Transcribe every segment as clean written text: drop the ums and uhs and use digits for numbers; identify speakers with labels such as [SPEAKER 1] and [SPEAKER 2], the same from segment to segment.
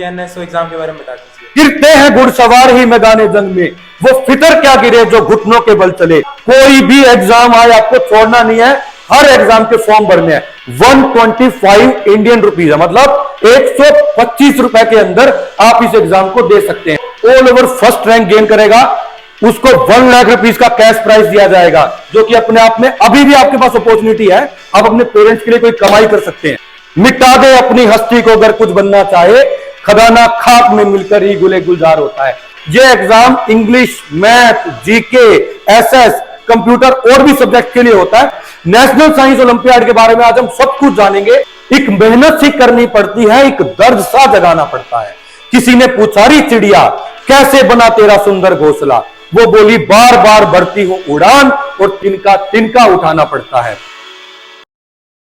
[SPEAKER 1] NSO exam के बारे में बता दीजिए।
[SPEAKER 2] गिरते हैं घुड़सवार ही मैदान जंग में, वो फितर क्या गिरे जो घुटनों के बल चले। कोई भी एग्जाम आए आपको छोड़ना नहीं है, हर एग्जाम के फॉर्म भरने हैं। 125 इंडियन रुपीज है, मतलब 125 रुपए के अंदर आप इस एग्जाम को दे सकते हैं। All over first rank gain करेगा उसको 1 लाख रुपीज का कैश प्राइज दिया जाएगा, जो कि अपने आप में अभी भी आपके पास अपॉर्चुनिटी है, आप अपने पेरेंट्स के लिए कोई कमाई कर सकते हैं। मिटा दे अपनी हस्ती को अगर कुछ बनना चाहे, खजाना खाक में मिलकर ही गुले गुलजार होता है। ये exam English, math, GK, SS, computer और भी सब्जेक्ट के लिए होता है। नेशनल साइंस ओलंपियाड के बारे में आज हम सब कुछ जानेंगे। एक मेहनत सी करनी पड़ती है, एक दर्द सा जगाना पड़ता है। किसी ने पूछा री चिड़िया कैसे बना तेरा सुंदर घोंसला, वो बोली बार बार बढ़ती हूं उड़ान और तिनका तिनका उठाना पड़ता है।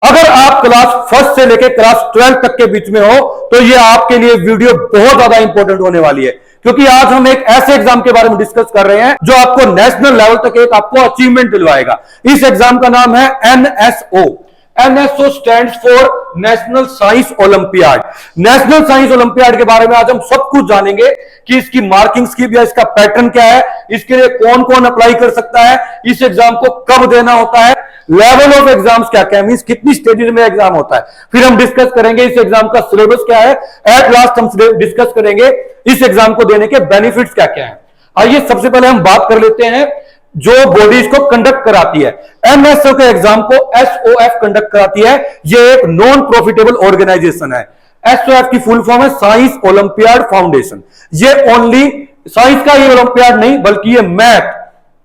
[SPEAKER 2] अगर आप क्लास फर्स्ट से लेकर क्लास 12 तक के बीच में हो तो ये आपके लिए वीडियो बहुत ज्यादा इंपॉर्टेंट होने वाली है, क्योंकि आज हम एक ऐसे एग्जाम के बारे में डिस्कस कर रहे हैं जो आपको नेशनल लेवल तक एक आपको अचीवमेंट दिलवाएगा। इस एग्जाम का नाम है NSO. NSO stands for national science olympiad. National science olympiad के बारे में आज हम सब कुछ जानेंगे कि इसकी मार्किंग स्कीम या इसका पैटर्न क्या है, इसके लिए कौन कौन अप्लाई कर सकता है, इस एग्जाम को कब देना होता है, लेवल ऑफ एग्जाम्स क्या क्या, मींस कितनी स्टेजेस में एग्जाम होता है। फिर हम डिस्कस करेंगे इस एग्जाम का सिलेबस क्या है। एट लास्ट हम डिस्कस करेंगे इस एग्जाम को देने के बेनिफिट्स क्या क्या है। आइए सबसे पहले हम बात कर लेते हैं जो बॉडी इसको कंडक्ट कराती है। एनएसओ के एग्जाम को एसओएफ कंडक्ट कराती है। ये एक नॉन प्रॉफिटेबल ऑर्गेनाइजेशन है। एसओएफ की फुल फॉर्म है साइंस ओलंपियाड फाउंडेशन। ये ओनली साइंस का ही ओलंपियाड नहीं, बल्कि ये मैथ,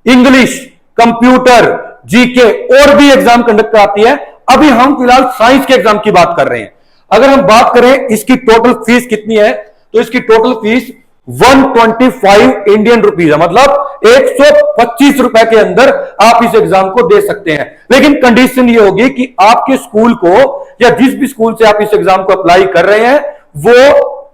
[SPEAKER 2] इंग्लिश, कंप्यूटर, जीके और भी एग्जाम कंडक्ट कराती है। अभी हम फिलहाल साइंस के एग्जाम की बात कर रहे हैं। अगर हम बात करें इसकी टोटल फीस कितनी है, तो इसकी टोटल फीस 125 इंडियन रुपीज है, मतलब 125 रुपए के अंदर आप इस एग्जाम को दे सकते हैं। लेकिन कंडीशन ये होगी कि आपके स्कूल को या जिस भी स्कूल से आप इस एग्जाम को अप्लाई कर रहे हैं वो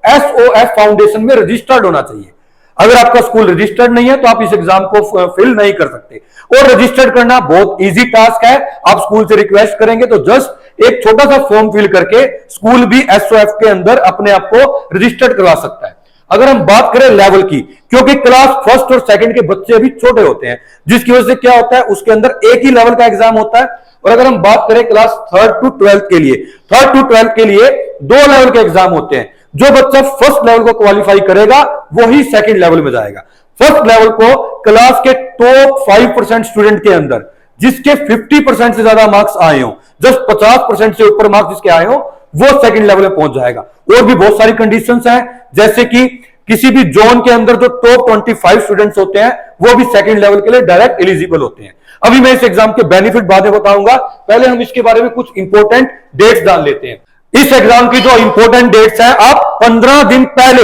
[SPEAKER 2] एसओएफ फाउंडेशन में रजिस्टर्ड होना चाहिए। अगर आपका स्कूल रजिस्टर्ड नहीं है तो आप इस एग्जाम को फिल नहीं कर सकते। और रजिस्टर्ड करना बहुत इजी टास्क है। आप स्कूल से रिक्वेस्ट करेंगे तो जस्ट एक छोटा सा फॉर्म फिल करके स्कूल भी एसओएफ के अंदर अपने आप को रजिस्टर्ड करवा सकता है। अगर हम बात करें लेवल की, क्योंकि क्लास फर्स्ट और सेकंड के बच्चे अभी छोटे होते हैं, जिसकी वजह से क्या होता है उसके अंदर एक ही लेवल का एग्जाम होता है। और अगर हम बात करें क्लास 3rd to 12th के लिए, 3rd to 12th के लिए 2 लेवल के एग्जाम होते हैं। जो बच्चा फर्स्ट लेवल को क्वालिफाई करेगा वो ही सेकंड लेवल में जाएगा। फर्स्ट लेवल को क्लास के टॉप 5% स्टूडेंट के अंदर जिसके 50% से ज्यादा मार्क्स आए हो, जस्ट 50% से ऊपर मार्क्स जिसके आए हो, वो सेकंड लेवल में पहुंच जाएगा। और भी बहुत सारी कंडीशंस हैं, जैसे कि किसी भी जोन के अंदर जो टॉप 25 स्टूडेंट्स होते हैं वो भी सेकंड लेवल के लिए डायरेक्ट एलिजिबल होते हैं। अभी मैं इस एग्जाम के बेनिफिट बाद में बताऊंगा, पहले हम इसके बारे में कुछ इंपॉर्टेंट डेट्स जान लेते हैं। इस एग्जाम की जो इंपॉर्टेंट डेट्स है, आप 15 दिन पहले,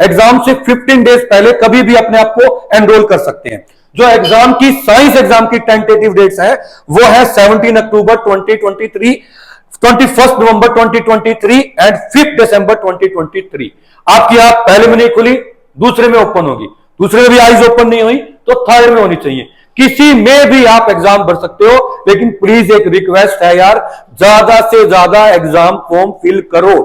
[SPEAKER 2] एग्जाम से 15 डेज पहले कभी भी अपने आप को एनरोल कर सकते हैं। जो एग्जाम की साइंस एग्जाम की टेंटेटिव डेट्स है वो है 17 अक्टूबर 2023, 21 नवंबर 2023 एंड 5 दिसंबर 2023। आपकी आंख पहले में नहीं खुली, दूसरे में ओपन होगी, दूसरे में भी आईज ओपन नहीं हुई तो थर्ड में होनी चाहिए। किसी में भी आप एग्जाम भर सकते हो, लेकिन प्लीज एक रिक्वेस्ट है यार, ज्यादा से ज्यादा एग्जाम फॉर्म फिल करो।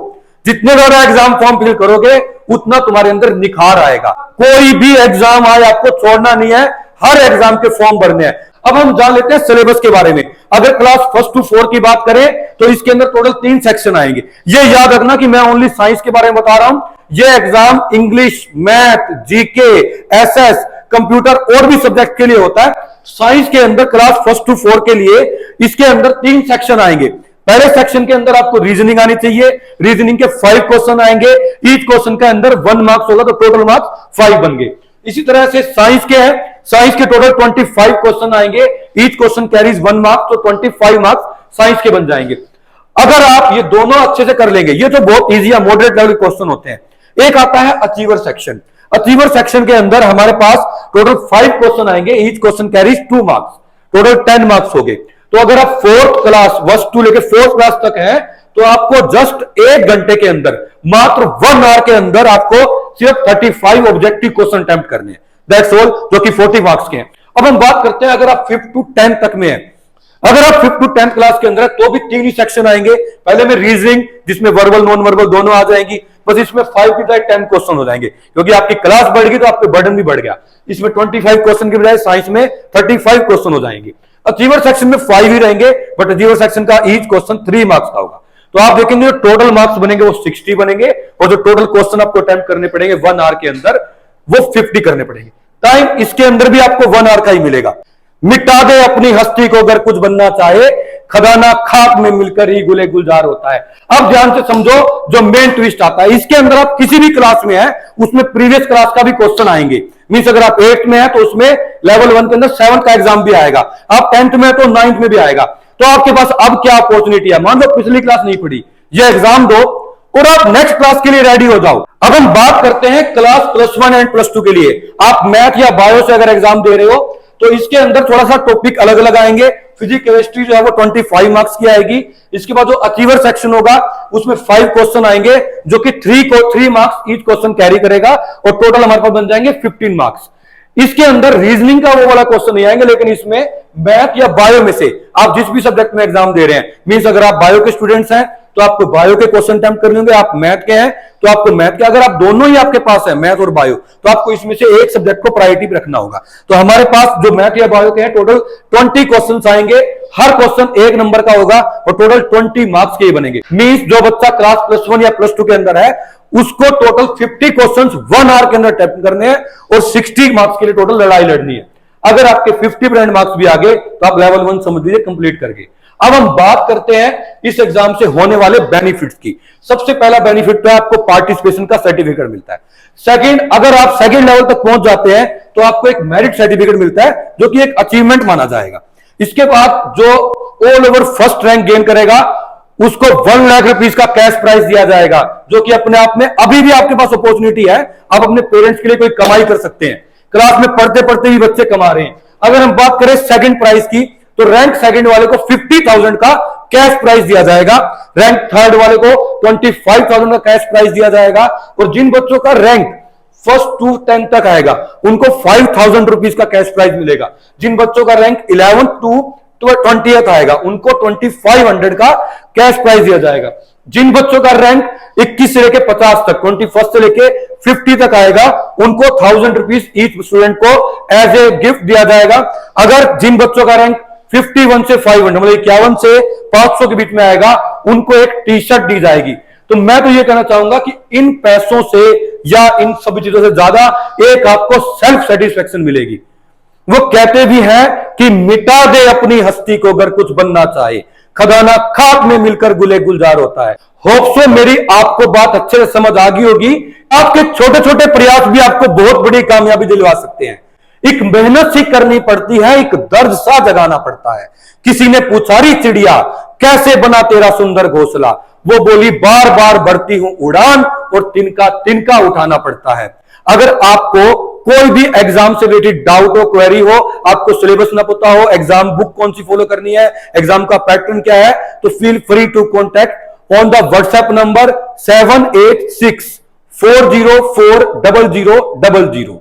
[SPEAKER 2] जितने ज्यादा एग्जाम फॉर्म फिल करोगे उतना तुम्हारे अंदर निखार आएगा। कोई भी एग्जाम आए आपको छोड़ना नहीं है, हर एग्जाम के फॉर्म भरने हैं। अब हम जान लेते हैं सिलेबस के बारे में। अगर क्लास 1st to 4 की बात करें तो इसके अंदर टोटल 3 सेक्शन आएंगे। ये याद रखना कि मैं ओनली साइंस के बारे में बता रहा हूं। ये exam English, math, GK, SS, computer और भी सब्जेक्ट के लिए होता है। साइंस के अंदर क्लास 1st to 4 के लिए इसके अंदर 3 सेक्शन आएंगे। पहले सेक्शन के अंदर आपको रीजनिंग आनी चाहिए। रीजनिंग के 5 क्वेश्चन आएंगे, ईच क्वेश्चन के अंदर 1 मार्क्स होगा, तो टोटल मार्क्स 5 बन गए। इसी तरह से साइंस के हैं, साइंस के टोटल 25 क्वेश्चन आएंगे, ईच क्वेश्चन कैरीज 1 मार्क्स, तो 25 मार्क्स साइंस के बन जाएंगे। अगर आप ये दोनों अच्छे से कर लेंगे, ये तो बहुत इजी या मॉडरेट लेवल के क्वेश्चन होते हैं। एक आता है अचीवर सेक्शन। अचीवर सेक्शन के अंदर हमारे पास टोटल 5 क्वेश्चन आएंगे, each question carries 2 marks, total 10 marks हो गए। तो अगर आप 4th क्लास 1 to लेके 4th क्लास तक है तो आपको जस्ट 1 घंटे के अंदर, मात्र 1 आवर के अंदर आपको सिर्फ 35 ऑब्जेक्टिव क्वेश्चन अटेम्प्ट करने हैं। दैट्स ऑल, जो कि 40 मार्क्स के हैं। अब हम बात करते हैं अगर आप 5th to 10th तक में है, अगर आप 5th to 10th क्लास के अंदर है तो भी 3 ही सेक्शन आएंगे। पहले में रीजनिंग जिसमें वर्बल नॉन वर्बल दोनों आ जाएंगी, बस इसमें 5 की बजाय 10 क्वेश्चन हो जाएंगे, क्योंकि आपकी क्लास बढ़ गई तो आपके बर्डन भी बढ़ गया। इसमें 25 क्वेश्चन की बजाय साइंस में 35 क्वेश्चन हो जाएंगे। अचीवर सेक्शन में 5 ही रहेंगे, बट अचीवर सेक्शन का ईच क्वेश्चन 3 मार्क्स का होगा। तो आप देखेंगे जो टोटल मार्क्स बनेंगे वो 60 बनेंगे, और जो टोटल क्वेश्चन आपको अटेम्प्ट करने पड़ेंगे 1 आवर के अंदर वो 50 करने पड़ेंगे। टाइम इसके अंदर भी आपको 1 आवर का ही मिलेगा। मिटा दे अपनी हस्ती को अगर कुछ बनना चाहे, खजाना खाक में मिलकर ही गुले गुलजार होता है। अब ध्यान से समझो जो मेन ट्विस्ट आता है इसके अंदर। आप किसी भी क्लास में है उसमें प्रीवियस क्लास का भी क्वेश्चन आएंगे। मींस अगर आप 8th में है तो उसमें लेवल 1 के अंदर 7th का एग्जाम भी आएगा, आप 10th में है तो 9th में भी आएगा। तो आपके पास अब क्या अपॉर्चुनिटी है, मान लो पिछली क्लास नहीं पढ़ी, ये एग्जाम दो और आप नेक्स्ट क्लास के लिए रेडी हो जाओ। अब हम बात करते हैं क्लास +1 एंड +2 के लिए। आप मैथ या बायो से अगर एग्जाम दे रहे हो तो इसके अंदर थोड़ा सा टॉपिक अलग अलग आएंगे। फिजिक्स केमिस्ट्री जो है वो 25 मार्क्स की आएगी। इसके बाद जो अचीवर सेक्शन होगा उसमें 5 क्वेश्चन आएंगे, जो कि 3 मार्क्स ईच क्वेश्चन कैरी करेगा, और टोटल हमारे पास बन जाएंगे 15 मार्क्स। इसके अंदर रीजनिंग का वो वाला क्वेश्चन नहीं आएंगे, लेकिन इसमें मैथ या बायो में से आप जिस भी सब्जेक्ट में एग्जाम दे रहे हैं, मींस अगर आप बायो के स्टूडेंट्स हैं तो आपको बायो के क्वेश्चन अटेम्प्ट करने होंगे, आप मैथ के हैं तो आपको मैथ के, अगर आप दोनों ही आपके पास है मैथ और बायो, तो आपको इसमें से एक सब्जेक्ट को प्रायोरिटी पे रखना होगा। तो हमारे पास जो मैथ या बायो के हैं टोटल 20 क्वेश्चन आएंगे, हर क्वेश्चन 1 नंबर का होगा और टोटल 20 मार्क्स के ही बनेंगे। मींस जो बच्चा क्लास +1 या +2 के अंदर है उसको टोटल 50 क्वेश्चंस 1 आवर के अंदर अटेम्प्ट करने हैं और 60 मार्क्स के लिए टोटल लड़ाई लड़नी है। अगर आपके 50% मार्क्स भी आ गए तो आप लेवल 1 समझ लीजिए कंप्लीट करके। अब हम बात करते हैं इस एग्जाम से होने वाले बेनिफिट्स की। सबसे पहला बेनिफिट तो आपको पार्टिसिपेशन का सर्टिफिकेट मिलता है। सेकंड, अगर आप सेकंड लेवल तक पहुंच जाते हैं तो आपको एक मेरिट सर्टिफिकेट मिलता है, जो कि एक अचीवमेंट माना जाएगा। इसके बाद जो all over first rank gain करेगा उसको 1 लाख रुपीस का कैश प्राइज दिया जाएगा, जो कि अपने आप में अभी भी आपके पास अपॉर्चुनिटी है, आप अपने पेरेंट्स के लिए कोई कमाई कर सकते हैं। क्लास में पढ़ते पढ़ते ही बच्चे कमा रहे हैं। अगर हम बात करें सेकंड प्राइज की तो रैंक सेकंड वाले को 50,000 का कैश प्राइज दिया जाएगा, रैंक थर्ड वाले को 25,000 का कैश प्राइज दिया जाएगा, और जिन बच्चों का रैंक 1st to 10th तक आएगा उनको 5,000 रुपीज का कैश प्राइज मिलेगा। जिन बच्चों का रैंक 11th to 20th आएगा उनको 2500 का कैश प्राइज दिया जाएगा। जिन बच्चों का रैंक 21 से लेके 50 तक, 21st से लेके 50 तक आएगा उनको 1000 रुपीज ईच स्टूडेंट को एज ए गिफ्ट दिया जाएगा। अगर जिन बच्चों का रैंक 51 से 500 मतलब 51 से 500 के बीच में आएगा उनको एक टी शर्ट दी जाएगी। तो मैं तो ये कहना चाहूंगा कि इन पैसों से या इन सभी चीजों से ज्यादा एक आपको सेल्फ सेटिस्फेक्शन मिलेगी। वो कहते भी हैं कि मिटा दे अपनी हस्ती को अगर कुछ बनना चाहे, खजाना खाक में मिलकर गुले गुलजार होता है। होप सो मेरी आपको बात अच्छे से समझ आ गई होगी। आपके छोटे छोटे प्रयास भी आपको बहुत बड़ी कामयाबी दिलवा सकते हैं। एक मेहनत सी करनी पड़ती है, एक दर्द सा जगाना पड़ता है। किसी ने पूछा री चिड़िया कैसे बना तेरा सुंदर घोंसला, वो बोली बार बार बढ़ती हूं उड़ान और तिनका तिनका उठाना पड़ता है। अगर आपको कोई भी एग्जाम से रिलेटेड डाउट हो, क्वेरी हो, आपको सिलेबस ना पता हो, एग्जाम बुक कौन सी फॉलो करनी है, एग्जाम का पैटर्न क्या है, तो feel free to contact on the WhatsApp number 7864040000।